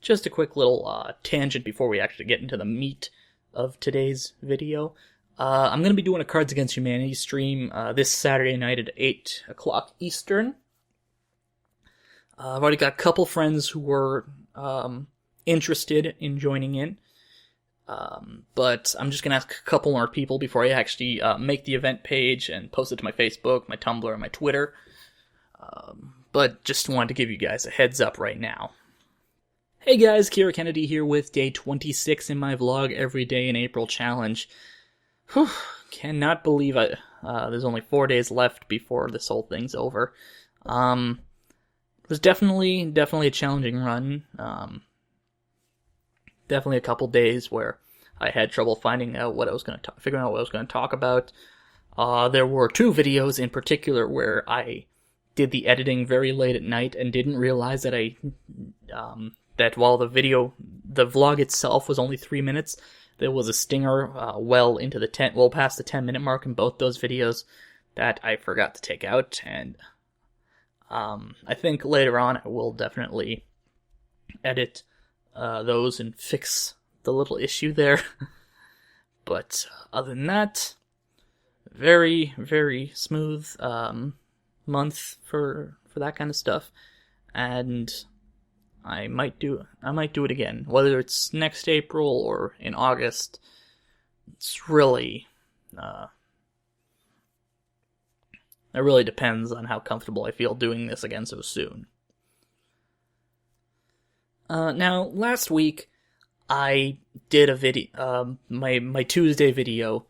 just a quick little tangent before we actually get into the meat of today's video. I'm going to be doing a Cards Against Humanity stream this Saturday night at 8 o'clock Eastern. I've already got a couple friends who were interested in joining in, but I'm just going to ask a couple more people before I actually make the event page and post it to my Facebook, my Tumblr, and my Twitter. But just wanted to give you guys a heads up right now. Hey guys, Kira Kennedy here with day 26 in my vlog Every Day in April challenge. Whew, cannot believe there's only 4 days left before this whole thing's over. It was definitely a challenging run. Definitely a couple days where I had trouble figuring out what I was going to talk about. There were two videos in particular where I did the editing very late at night and didn't realize that that while the vlog itself was only 3 minutes, there was a stinger past the 10-minute mark in both those videos that I forgot to take out, and I think later on I will definitely edit those and fix the little issue there. But other than that, very, very smooth month for that kind of stuff, and I might do it again, whether it's next April or in August. It's really it really depends on how comfortable I feel doing this again so soon. Now, last week I did a video. My Tuesday video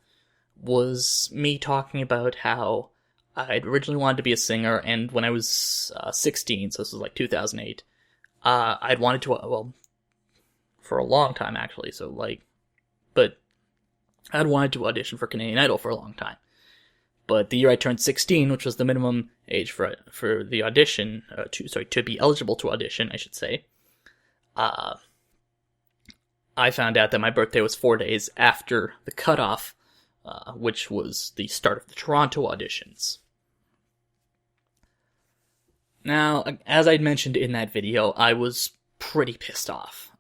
was me talking about how I'd originally wanted to be a singer, and when I was 16, so this was like 2008, I'd wanted to, for a long time actually, but I'd wanted to audition for Canadian Idol for a long time. But the year I turned 16, which was the minimum age for the audition, to be eligible to audition, I should say, I found out that my birthday was 4 days after the cutoff, which was the start of the Toronto auditions. Now, as I'd mentioned in that video, I was pretty pissed off.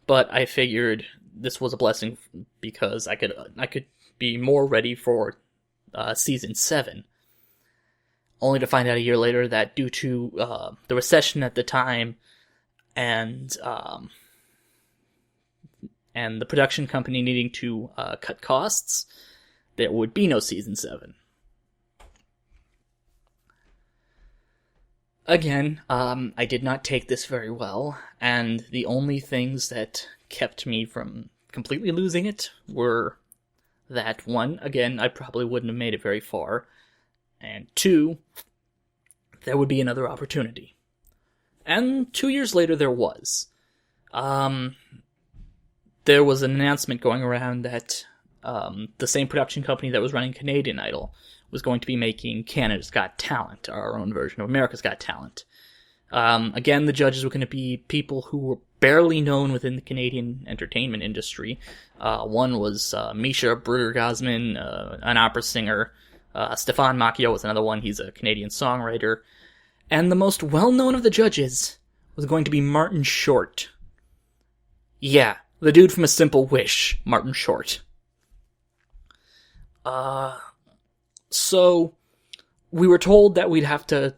But I figured this was a blessing because I could be more ready for season 7. Only to find out a year later that due to the recession at the time and the production company needing to cut costs, there would be no season 7. Again, I did not take this very well, and the only things that kept me from completely losing it were that, one, again, I probably wouldn't have made it very far, and two, there would be another opportunity. And 2 years later there was. There was an announcement going around that the same production company that was running Canadian Idol was going to be making Canada's Got Talent, our own version of America's Got Talent. Again, the judges were going to be people who were barely known within the Canadian entertainment industry. One was Misha Brueggemann, an opera singer. Stéphane Macchio was another one. He's a Canadian songwriter. And the most well-known of the judges was going to be Martin Short. Yeah, the dude from A Simple Wish, Martin Short. So, we were told that we'd have to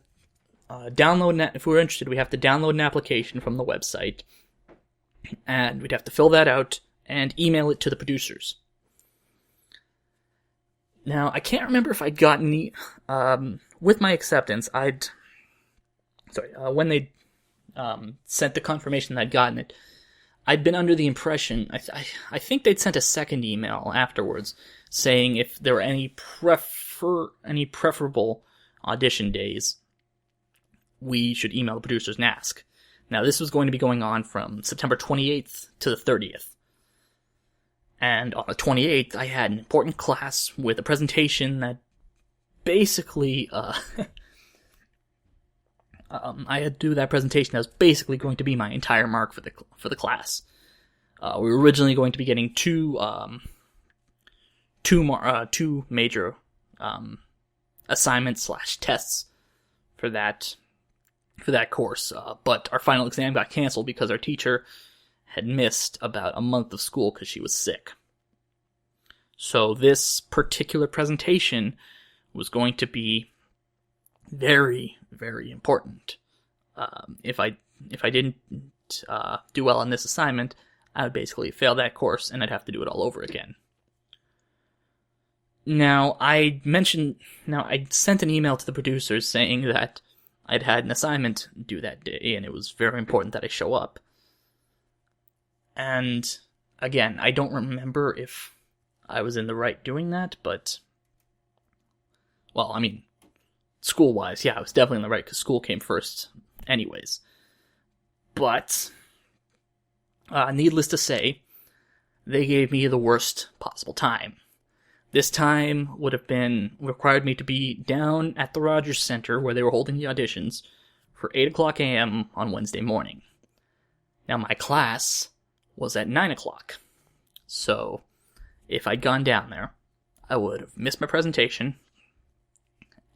if we were interested, we'd have to download an application from the website, and we'd have to fill that out and email it to the producers. Now, I can't remember if I'd gotten with my acceptance, when they sent the confirmation that I'd gotten it, I'd been under the impression, I think they'd sent a second email afterwards, saying if there were any preferable audition days, we should email the producers and ask. Now, this was going to be going on from September 28th to the 30th. And on the 28th, I had an important class with a presentation that basically, I had to do that presentation that was basically going to be my entire mark for the class. We were originally going to be getting two major assignments / tests for that for that course, but our final exam got canceled because our teacher had missed about a month of school because she was sick. So this particular presentation was going to be very, very important. If I didn't do well on this assignment, I would basically fail that course and I'd have to do it all over again. Now, I sent an email to the producers saying that I'd had an assignment due that day and it was very important that I show up. And again, I don't remember if I was in the right doing that, but, well, I mean, school-wise, yeah, I was definitely in the right because school came first anyways. But, needless to say, they gave me the worst possible time. This time would have required me to be down at the Rogers Center where they were holding the auditions for 8 o'clock a.m. on Wednesday morning. Now, my class was at 9 o'clock. So, if I'd gone down there, I would have missed my presentation,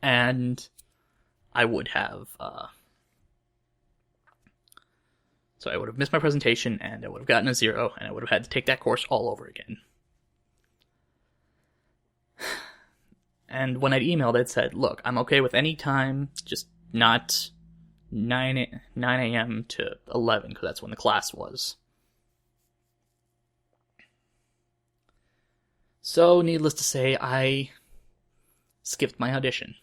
and I would have, missed my presentation, and I would have gotten a 0, and I would have had to take that course all over again. And when I'd emailed, I'd said, look, I'm okay with any time, just not 9 a.m. to 11, because that's when the class was. So, needless to say, I skipped my audition.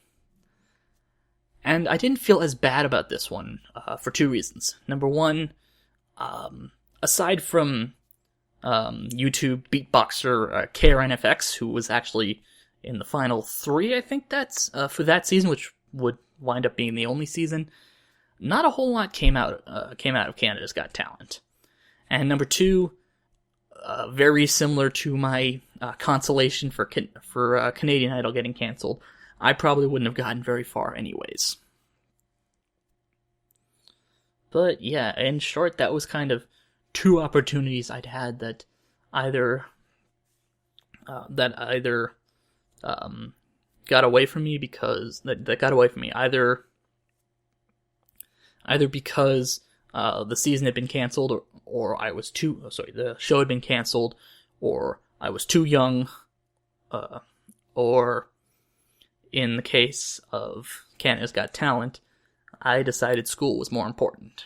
And I didn't feel as bad about this one for 2 reasons. Number one, aside from YouTube beatboxer KRNFX, who was actually in the final 3, I think that's for that season, which would wind up being the only season, not a whole lot came out of Canada's Got Talent. And number 2, very similar to my consolation for Canadian Idol getting canceled, I probably wouldn't have gotten very far anyways. But yeah, in short, that was kind of 2 opportunities I'd had that either got away from me because either because the season had been canceled or the show had been canceled, or I was too young, or in the case of Canada's Got Talent, I decided school was more important.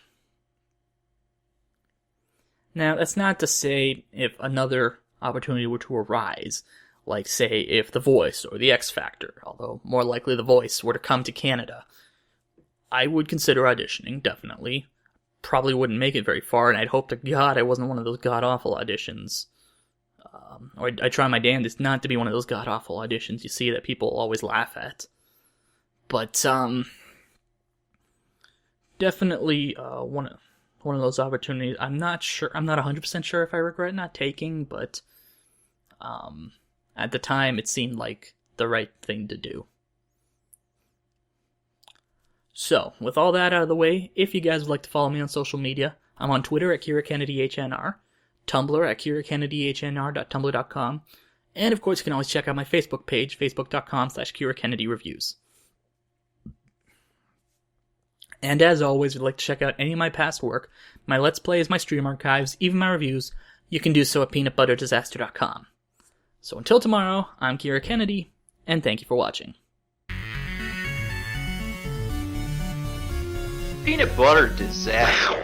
Now, that's not to say if another opportunity were to arise, like, say, if The Voice or The X Factor, although more likely The Voice, were to come to Canada, I would consider auditioning, definitely. Probably wouldn't make it very far, and I'd hope to God I wasn't one of those god-awful auditions. Or I try my damnedest not to be one of those god-awful auditions you see that people always laugh at. But, definitely, one of those opportunities. I'm not 100% sure if I regret not taking, but, at the time it seemed like the right thing to do. So, with all that out of the way, if you guys would like to follow me on social media, I'm on Twitter at KiraKennedyHNR, Tumblr at KiraKennedyHNR.tumblr.com, and of course you can always check out my Facebook page, facebook.com/KiraKennedyReviews. And as always, if you'd like to check out any of my past work, my Let's Plays, my stream archives, even my reviews, you can do so at peanutbutterdisaster.com. So until tomorrow, I'm Kira Kennedy, and thank you for watching. Peanut butter disaster.